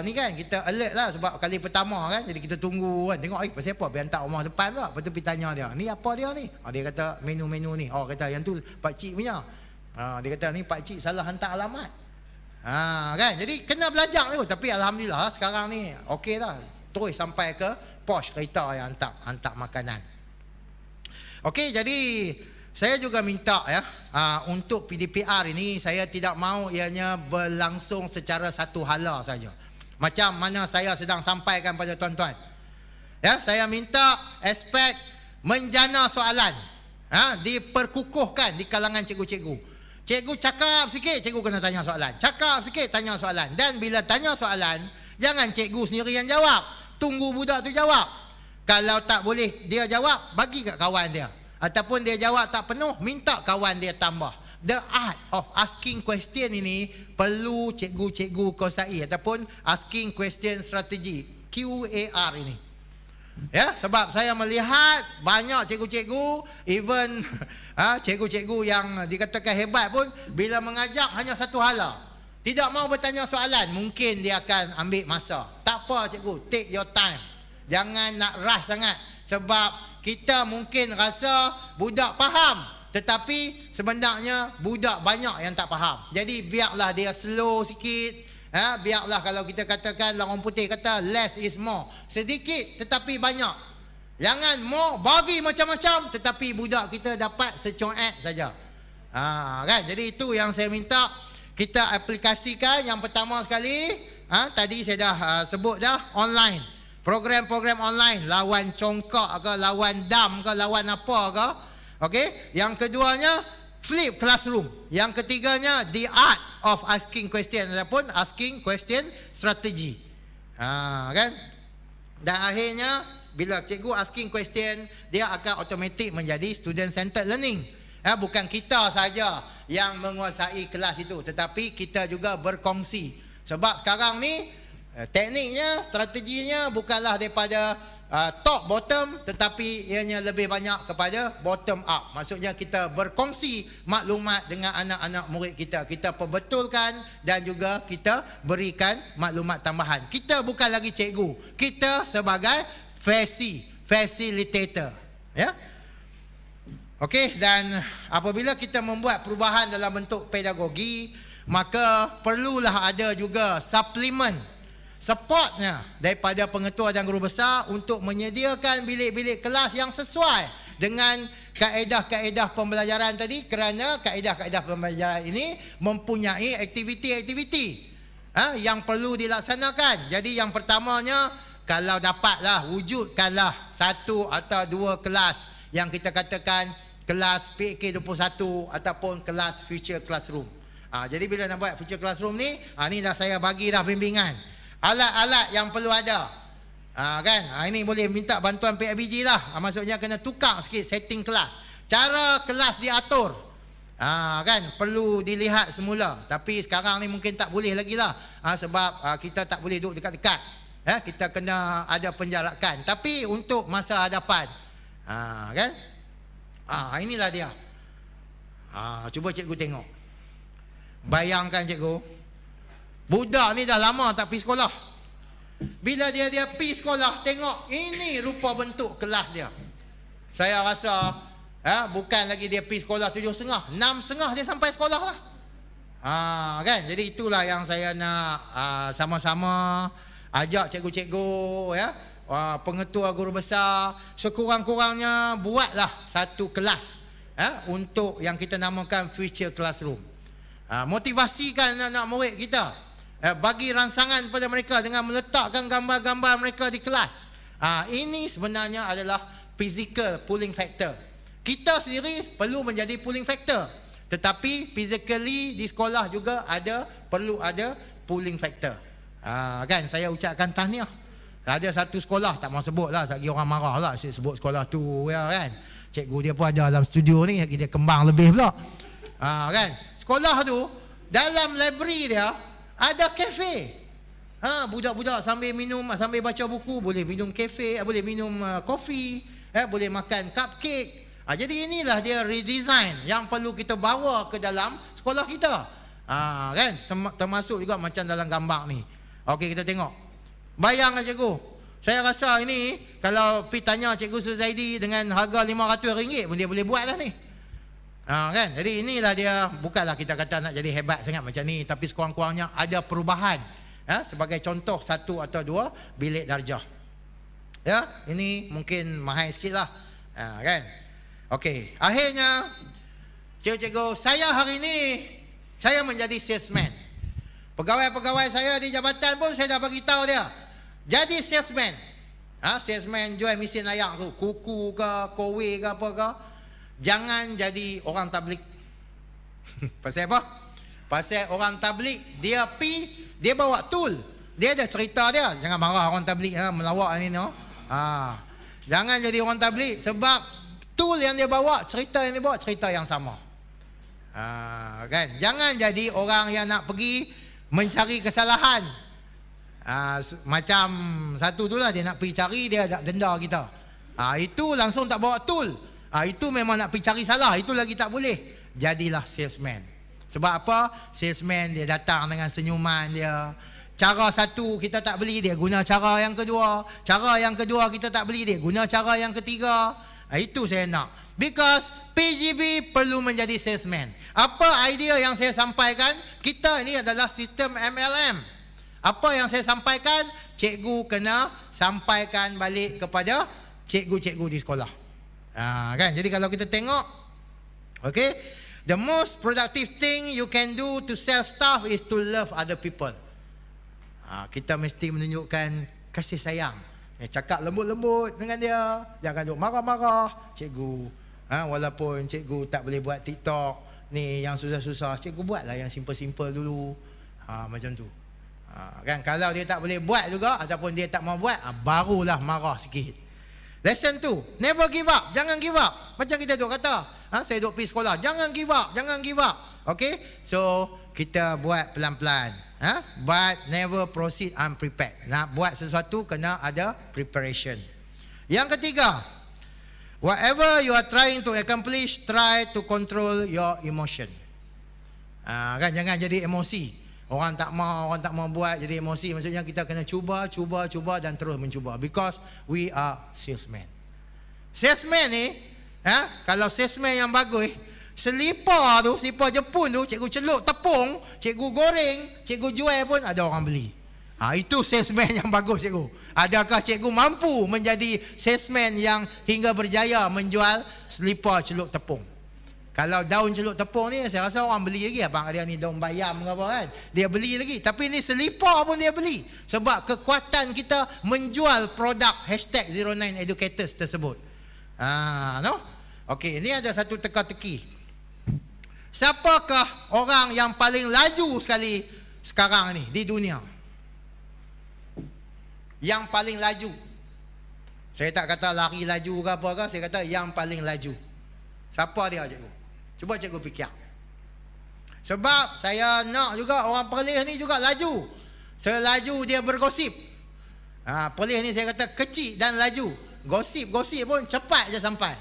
ni kan, kita alert lah sebab kali pertama kan, jadi kita tunggu kan, tengok pasal apa dia hantar rumah depan pula. Lepas tu pergi tanya dia, ni apa dia ni? Dia kata menu-menu ni. Kata yang tu pakcik punya. Dia kata ni pakcik salah hantar alamat. Kan, jadi kena belajar tu. Tapi alhamdulillah sekarang ni okey lah, terus sampai ke pos kereta yang hantar makanan. Okey, jadi saya juga minta ya, untuk PDPR ini saya tidak mahu ianya berlangsung secara satu hala saja. Macam mana saya sedang sampaikan pada tuan-tuan. Ya, saya minta aspek menjana soalan diperkukuhkan di kalangan cikgu-cikgu. Cikgu cakap sikit, cikgu kena tanya soalan. Cakap sikit, tanya soalan. Dan bila tanya soalan, jangan cikgu sendiri yang jawab. Tunggu budak tu jawab. Kalau tak boleh dia jawab, bagi kat kawan dia. Ataupun dia jawab tak penuh, minta kawan dia tambah. The art of asking question ini perlu cikgu-cikgu kuasai, ataupun asking question strategy, QAR ini. Ya, sebab saya melihat banyak cikgu-cikgu, even cikgu-cikgu yang dikatakan hebat pun, bila mengajar hanya satu hala, tidak mau bertanya soalan. Mungkin dia akan ambil masa. Tak apa cikgu, take your time. Jangan nak rush sangat. Sebab kita mungkin rasa budak faham, tetapi sebenarnya budak banyak yang tak faham. Jadi biarlah dia slow sikit. Biarlah, kalau kita katakan orang putih kata less is more. Sedikit tetapi banyak. Jangan more, bagi macam-macam, tetapi budak kita dapat secoet saja. Kan? Jadi itu yang saya minta kita aplikasikan. Yang pertama sekali, tadi saya dah sebut dah, online. Program-program online, lawan congkak ke, lawan dam ke, lawan apa ke. Okey. Yang keduanya, flip classroom. Yang ketiganya, the art of asking question ataupun asking question strategy. Kan? Dan akhirnya, bila cikgu asking question, dia akan automatic menjadi student centered learning. Bukan kita saja yang menguasai kelas itu, tetapi kita juga berkongsi. Sebab sekarang ni tekniknya, strateginya bukanlah daripada top bottom, tetapi ianya lebih banyak kepada bottom up. Maksudnya kita berkongsi maklumat dengan anak-anak murid kita. Kita perbetulkan dan juga kita berikan maklumat tambahan. Kita bukan lagi cikgu, kita sebagai facilitator. Ya. Okey, dan apabila kita membuat perubahan dalam bentuk pedagogi, maka perlulah ada juga suplemen, supportnya daripada pengetua dan guru besar untuk menyediakan bilik-bilik kelas yang sesuai dengan kaedah-kaedah pembelajaran tadi, kerana kaedah-kaedah pembelajaran ini mempunyai aktiviti-aktiviti yang perlu dilaksanakan. Jadi yang pertamanya, kalau dapatlah wujudkanlah satu atau dua kelas yang kita katakan kelas PK21 ataupun kelas future classroom. Jadi bila nak buat future classroom ni, ni dah saya bagi dah bimbingan. Alat-alat yang perlu ada. Kan? Ini boleh minta bantuan PIBG lah. Maksudnya kena tukar sikit setting kelas. Cara kelas diatur. Kan? Perlu dilihat semula. Tapi sekarang ni mungkin tak boleh lagi lah. Sebab kita tak boleh duduk dekat-dekat. Kita kena ada penjarakan. Tapi untuk masa hadapan. Kan? Inilah dia. Cuba cikgu tengok. Bayangkan cikgu, budak ni dah lama tak pergi sekolah. Bila dia pergi sekolah, tengok ini rupa bentuk kelas dia. Saya rasa bukan lagi dia pergi sekolah 7.30, 6.30 dia sampai sekolah lah. Kan? Jadi itulah yang saya nak sama-sama ajak cikgu-cikgu, pengetua guru besar, sekurang-kurangnya buatlah satu kelas untuk yang kita namakan future classroom. Motivasikan anak-anak murid kita, bagi rangsangan pada mereka dengan meletakkan gambar-gambar mereka di kelas. Ini sebenarnya adalah physical pulling factor. Kita sendiri perlu menjadi pulling factor, tetapi physically di sekolah juga perlu ada pulling factor. Kan saya ucapkan tahniah. Ada satu sekolah, tak mau sebut lah, lagi orang marah lah saya sebut sekolah tu ya kan. Cikgu dia pun ada dalam studio ni, dia kembang lebih pula. Kan? Sekolah tu dalam library dia ada kafe. Budak-budak sambil minum, sambil baca buku, boleh minum kafe, boleh minum kopi, boleh makan cupcake. Jadi inilah dia redesign yang perlu kita bawa ke dalam sekolah kita. Kan? Termasuk juga macam dalam gambar ni. Okey, kita tengok. Bayangkan cikgu, saya rasa ini kalau pergi tanya Cikgu Suzaidi dengan harga RM500 pun dia boleh buat lah ni. Kan? Jadi inilah dia, bukanlah kita kata nak jadi hebat sangat macam ni, tapi sekurang-kurangnya ada perubahan. Sebagai contoh 1 atau 2 bilik darjah. Ya, ini mungkin mahal sikit lah. Kan? Okey, akhirnya cikgu, saya hari ini saya menjadi salesman. Pegawai-pegawai saya di jabatan pun saya dah bagi tahu dia, jadi salesman. Salesman jual mesin ayak tu, kuku ke, kowe ke apa ke. Jangan jadi orang tablik. Pasal apa? Pasal orang tablik, dia bawa tool. Dia ada cerita dia. Jangan marah orang tablik melawak ni no. Jangan jadi orang tablik sebab tool yang dia bawa, cerita yang dia bawa, cerita yang sama. Kan? Jangan jadi orang yang nak pergi mencari kesalahan. Macam satu tu lah, dia nak pergi cari, dia nak denda kita. Itu langsung tak bawa tool. Itu memang nak pergi cari salah. Itu lagi tak boleh. Jadilah salesman. Sebab apa? Salesman dia datang dengan senyuman dia. Cara satu kita tak beli, dia guna cara yang kedua. Cara yang kedua kita tak beli, dia guna cara yang ketiga. Itu saya nak. Because PGB perlu menjadi salesman. Apa idea yang saya sampaikan? Kita ini adalah sistem MLM. Apa yang saya sampaikan? Cikgu kena sampaikan balik kepada cikgu-cikgu di sekolah. Kan? Jadi kalau kita tengok, okay, the most productive thing you can do to sell stuff is to love other people. Kita mesti menunjukkan kasih sayang. Cakap lembut-lembut dengan dia, jangan duk marah-marah. Cikgu, walaupun cikgu tak boleh buat TikTok ni yang susah-susah, cikgu buatlah yang simple-simple dulu. Macam tu. Kan, kalau dia tak boleh buat juga ataupun dia tak mau buat, barulah marah sikit. Lesson 2, never give up. Jangan give up. Macam kita duk kata, saya duk pergi sekolah, jangan give up, jangan give up. Okay, so kita buat pelan-pelan. But never proceed unprepared. Nak buat sesuatu kena ada preparation. Yang ketiga, whatever you are trying to accomplish, try to control your emotion. Kan, jangan jadi emosi. Orang tak mau buat, jadi emosi. Maksudnya kita kena cuba dan terus mencuba. Because we are salesman. Salesman ni, kalau salesman yang bagus, selipar Jepun tu, cikgu celup tepung, cikgu goreng, cikgu jual pun ada orang beli. Itu salesman yang bagus cikgu. Adakah cikgu mampu menjadi salesman yang hingga berjaya menjual selipar celup tepung? Kalau daun celup tepung ni, saya rasa orang beli lagi. Abang dia ni daun bayam ke apa kan, dia beli lagi. Tapi ni selipar pun dia beli. Sebab kekuatan kita menjual produk #09educators tersebut. No? Okey, ini ada satu teka-teki. Siapakah orang yang paling laju sekali sekarang ni di dunia? Yang paling laju. Saya tak kata lari laju ke apa ke, saya kata yang paling laju. Siapa dia cikgu? Cuba cikgu fikir. Sebab saya nak juga orang Perlis ni juga laju. Selaju dia bergosip. Perlis ni saya kata kecil dan laju. Gosip pun cepat je sampai.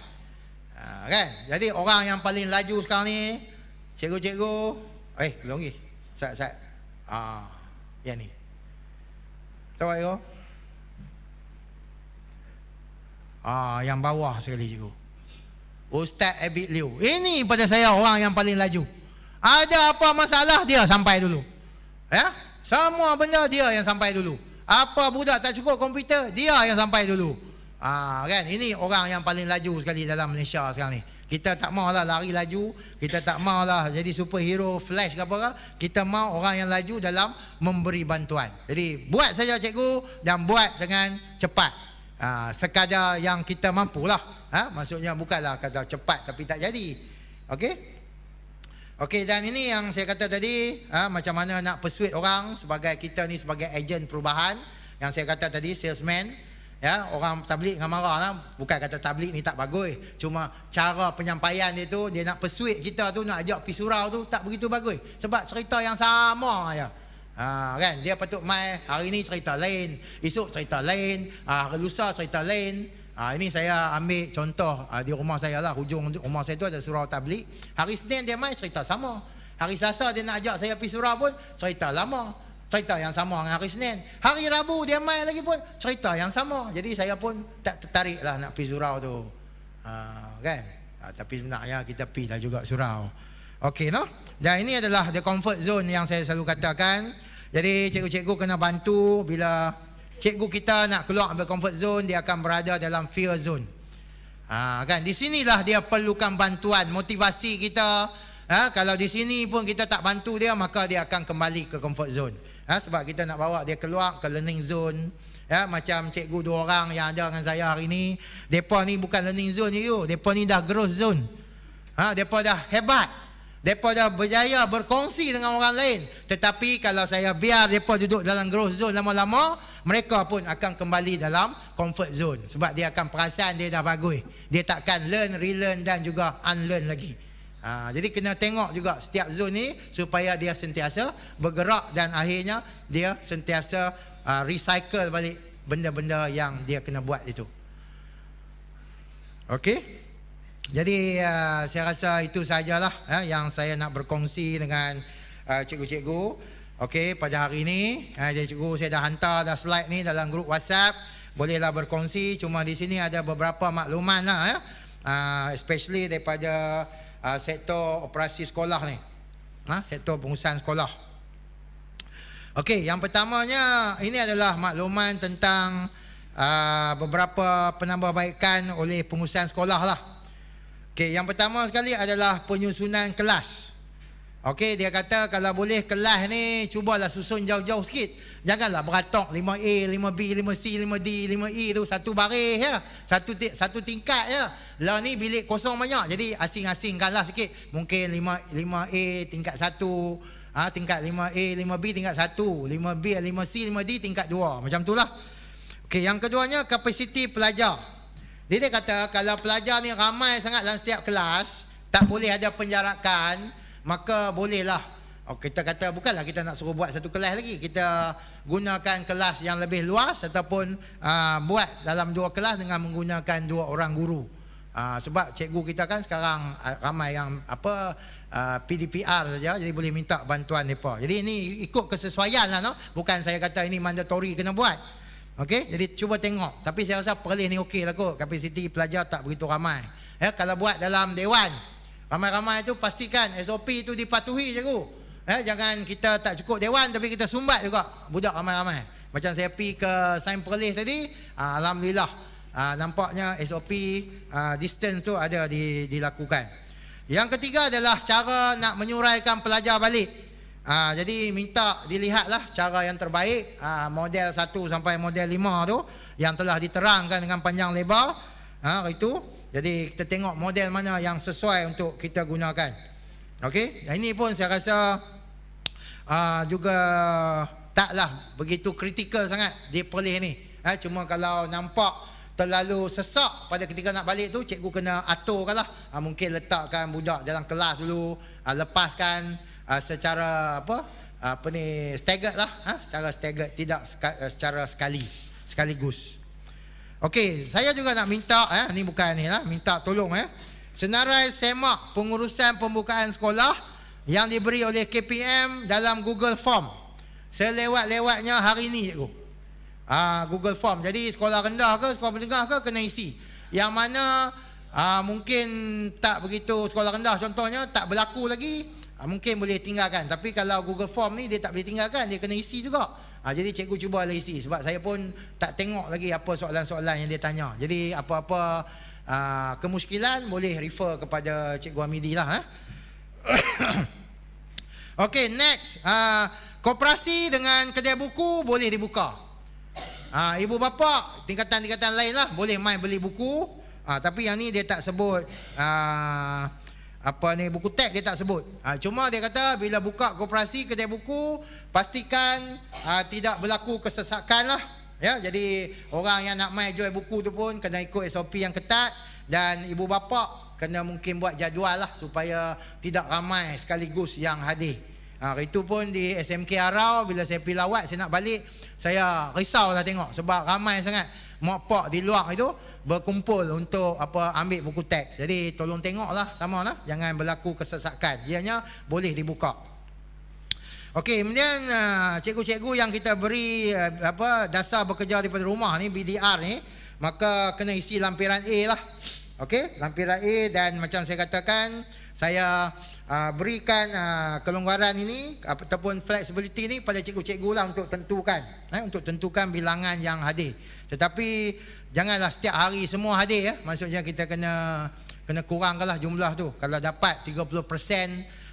Kan? Jadi orang yang paling laju sekarang ni, cikgu-cikgu, belum lagi. Sat. Yang ni. Tahu cikgu? Yang bawah sekali cikgu. Ustaz Abid Liu. Ini pada saya orang yang paling laju. Ada apa masalah, dia sampai dulu. Semua benda dia yang sampai dulu. Apa budak tak cukup komputer, dia yang sampai dulu. Kan, ini orang yang paling laju sekali dalam Malaysia sekarang ni. Kita tak maulah lari laju, kita tak maulah jadi superhero flash ke apa, kita mau orang yang laju dalam memberi bantuan. Jadi buat saja cikgu dan buat dengan cepat. Sekadar yang kita mampulah. Maksudnya bukanlah kata cepat tapi tak jadi. Okey? Okey, dan ini yang saya kata tadi, macam mana nak persuade orang sebagai kita ni sebagai ejen perubahan, yang saya kata tadi salesman. Ya, orang tabligh dengan marah lah. Bukan kata tabligh ni tak bagus, cuma cara penyampaian dia tu, dia nak persuade kita tu, nak ajak pergi surau tu tak begitu bagus. Sebab cerita yang sama aja. Kan, dia patut mai hari ni cerita lain, esok cerita lain, hari lusa cerita lain. Ini saya ambil contoh di rumah saya lah, hujung rumah saya tu ada surau tabligh. Hari Senin dia mai cerita sama. Hari Selasa dia nak ajak saya pergi surau pun cerita lama. Cerita yang sama dengan hari Senin. Hari Rabu dia mai lagi pun cerita yang sama. Jadi saya pun tak tertarik lah nak pergi surau tu. Kan? Tapi sebenarnya kita pergi lah juga surau. Okey, no? Dan ini adalah the comfort zone yang saya selalu katakan. Jadi cikgu-cikgu kena bantu bila cikgu kita nak keluar dari comfort zone, dia akan berada dalam fear zone. Kan, di sinilah dia perlukan bantuan, motivasi kita. Kalau di sini pun kita tak bantu dia, maka dia akan kembali ke comfort zone. Sebab kita nak bawa dia keluar ke learning zone. Macam cikgu 2 orang yang ada dengan saya hari ni, depa ni bukan learning zone je, depa ni dah growth zone. Depa dah hebat. Depa dah berjaya berkongsi dengan orang lain. Tetapi kalau saya biar depa duduk dalam growth zone lama-lama, mereka pun akan kembali dalam comfort zone. Sebab dia akan perasan dia dah bagus. Dia takkan learn, relearn dan juga unlearn lagi. Jadi kena tengok juga setiap zone ni supaya dia sentiasa bergerak dan akhirnya dia sentiasa recycle balik benda-benda yang dia kena buat itu. Okey? Jadi saya rasa itu sajalah yang saya nak berkongsi dengan cikgu-cikgu. Okey, pada hari ini cikgu saya dah hantar dah slide ni dalam grup WhatsApp. Bolehlah berkongsi. Cuma di sini ada beberapa makluman lah especially daripada sektor operasi sekolah ni, sektor pengurusan sekolah. Okey, yang pertamanya ini adalah makluman tentang beberapa penambahbaikan oleh pengurusan sekolah lah. Okey, yang pertama sekali adalah penyusunan kelas. Okey, dia kata kalau boleh kelas ni cubalah susun jauh-jauh sikit. Janganlah beratok 5A, 5B, 5C, 5D, 5E tu satu baris ya. Satu tingkat ya. Lah ni bilik kosong banyak. Jadi asing-asingkanlah sikit. Mungkin 5A tingkat 1, tingkat 5A, 5B tingkat 1, 5B, 5C, 5D tingkat 2. Macam itulah. Okey, yang keduanya kapasiti pelajar. Dia kata kalau pelajar ni ramai sangat dalam setiap kelas, tak boleh ada penjarakan, maka bolehlah. Kita kata bukanlah kita nak suruh buat satu kelas lagi. Kita gunakan kelas yang lebih luas ataupun buat dalam 2 kelas dengan menggunakan 2 orang guru. Sebab cikgu kita kan sekarang ramai yang PDPR saja, jadi boleh minta bantuan mereka. Jadi ini ikut kesesuaian lah, no? Bukan saya kata ini mandatory kena buat. Okey, jadi cuba tengok. Tapi saya rasa Perlis ni okey lah kot. Kapasiti pelajar tak begitu ramai. Kalau buat dalam dewan, ramai-ramai tu pastikan SOP tu dipatuhi cikgu. Jangan kita tak cukup dewan tapi kita sumbat juga budak ramai-ramai. Macam saya pergi ke Sains Perlis tadi, alhamdulillah nampaknya SOP distance tu ada dilakukan. Yang ketiga adalah cara nak menyuraikan pelajar balik. Jadi minta dilihatlah cara yang terbaik, model 1 sampai model 5 tu yang telah diterangkan dengan panjang lebar itu. Jadi kita tengok model mana yang sesuai untuk kita gunakan. Okey, ini pun saya rasa juga taklah begitu kritikal sangat di Perlis ni. Cuma kalau nampak terlalu sesak pada ketika nak balik tu, cikgu kena aturkanlah. Mungkin letakkan budak dalam kelas dulu, lepaskan secara staggered lah, secara staggered, tidak secara sekaligus. Okey, saya juga nak minta ni bukan ni lah, minta tolong senarai semak pengurusan pembukaan sekolah yang diberi oleh KPM dalam Google Form. Selewat-lewatnya hari ni cikgu. Google Form. Jadi sekolah rendah ke sekolah menengah ke kena isi. Yang mana mungkin tak begitu, sekolah rendah contohnya tak berlaku lagi, mungkin boleh tinggalkan. Tapi kalau Google Form ni dia tak boleh tinggalkan, dia kena isi juga. Jadi cikgu cuba isi. Sebab saya pun tak tengok lagi apa soalan-soalan yang dia tanya. Jadi apa-apa kemuskilan, boleh refer kepada Cikgu Hamidi lah. Okey, next. Koperasi dengan kedai buku boleh dibuka. Ibu bapa tingkatan-tingkatan lain lah boleh main beli buku. Tapi yang ni dia tak sebut buku teks dia tak sebut. Cuma dia kata bila buka koperasi kedai buku, pastikan tidak berlaku kesesakan lah. Ya, jadi orang yang nak main jual buku tu pun kena ikut SOP yang ketat, dan ibu bapa kena mungkin buat jadual lah supaya tidak ramai sekaligus yang hadir. Itu pun di SMK Arau, bila saya pergi lawat, saya nak balik, saya risau lah tengok sebab ramai sangat mak pak di luar itu berkumpul untuk ambil buku teks. Jadi tolong tengoklah sama lah, jangan berlaku kesesakan. Ianya boleh dibuka. Okey, kemudian cikgu-cikgu yang kita beri dasar bekerja daripada rumah ni, BDR ni, maka kena isi lampiran A lah. Okey, lampiran A, dan macam saya katakan, saya berikan kelonggaran ini ataupun flexibility ni pada cikgu-cikgu lah untuk tentukan bilangan yang hadir. Tetapi janganlah setiap hari semua hadir ya. Maksudnya kita kena kurangkanlah jumlah tu. Kalau dapat 30%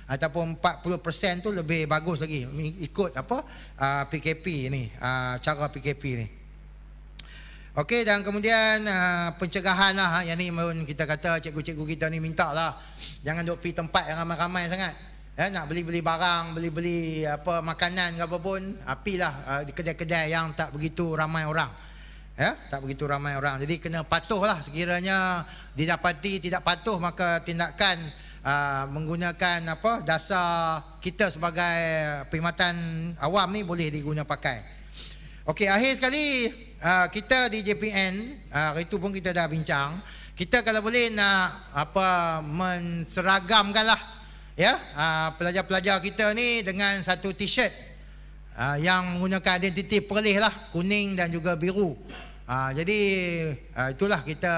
ataupun 40% tu lebih bagus lagi, ikut PKP ni, cara PKP ni. Okey, dan kemudian pencegahan lah, yang ni kita kata cikgu-cikgu kita ni minta lah, jangan duk pergi tempat yang ramai-ramai sangat. Ya, nak beli-beli barang, beli-beli makanan ke apa pun, apilah di kedai-kedai yang tak begitu ramai orang. Ya, tak begitu ramai orang. Jadi kena patuh lah, sekiranya didapati tidak patuh, maka tindakan menggunakan dasar kita sebagai perkhidmatan awam ni boleh diguna pakai. Okey, akhir sekali kita di JPN, itu pun kita dah bincang, kita kalau boleh nak menseragamkan lah ya, pelajar-pelajar kita ni dengan satu t-shirt yang menggunakan identiti perlih lah, kuning dan juga biru. Jadi itulah kita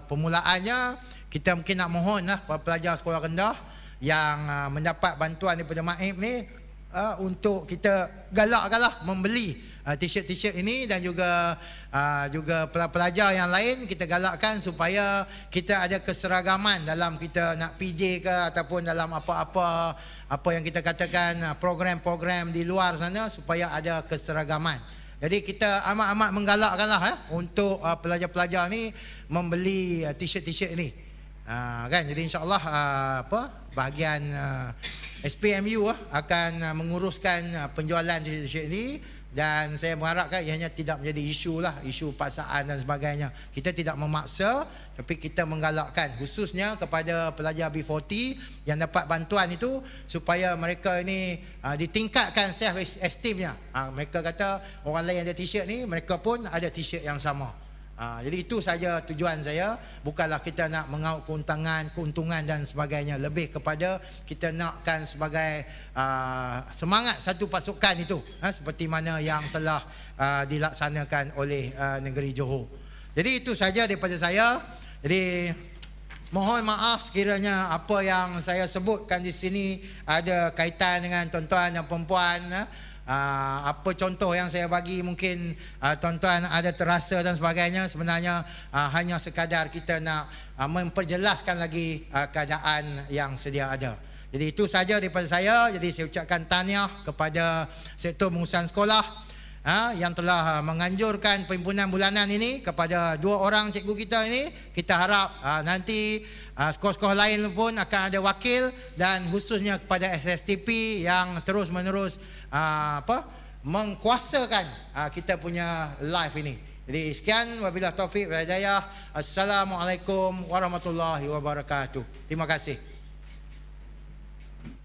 permulaannya. Kita mungkin nak mohon lah pelajar sekolah rendah yang mendapat bantuan daripada MAIP ni, untuk kita galakkan lah membeli t-shirt ini, dan juga pelajar yang lain kita galakkan supaya kita ada keseragaman dalam kita nak PJ ke ataupun dalam apa yang kita katakan program-program di luar sana, supaya ada keseragaman. Jadi kita amat-amat menggalakkan lah untuk pelajar-pelajar ni membeli t-shirt ini. Kan, jadi insyaAllah bahagian SPMU akan menguruskan penjualan t-shirt ini, dan saya mengharapkan ianya tidak menjadi isu lah, isu paksaan dan sebagainya. Kita tidak memaksa, tapi kita menggalakkan khususnya kepada pelajar B40 yang dapat bantuan itu, supaya mereka ini ditingkatkan self esteemnya. Mereka kata orang lain ada t-shirt ni, mereka pun ada t-shirt yang sama. Jadi itu saja tujuan saya. Bukanlah kita nak mengaut keuntungan dan sebagainya. Lebih kepada kita nakkan sebagai semangat satu pasukan itu, seperti mana yang telah dilaksanakan oleh negeri Johor. Jadi itu saja daripada saya. Jadi mohon maaf sekiranya apa yang saya sebutkan di sini ada kaitan dengan tuan-tuan dan perempuan. Apa contoh yang saya bagi mungkin tuan-tuan ada terasa dan sebagainya, sebenarnya hanya sekadar kita nak memperjelaskan lagi keadaan yang sedia ada. Jadi itu saja daripada saya. Jadi saya ucapkan tahniah kepada sektor pengurusan sekolah yang telah menganjurkan perhimpunan bulanan ini kepada 2 orang cikgu kita ini. Kita harap nanti sekolah-sekolah lain pun akan ada wakil, dan khususnya kepada SSTP yang terus-menerus mengkuasakan kita punya live ini. Jadi sekian, wabillahi taufik wal hidayah. Assalamualaikum warahmatullahi wabarakatuh. Terima kasih.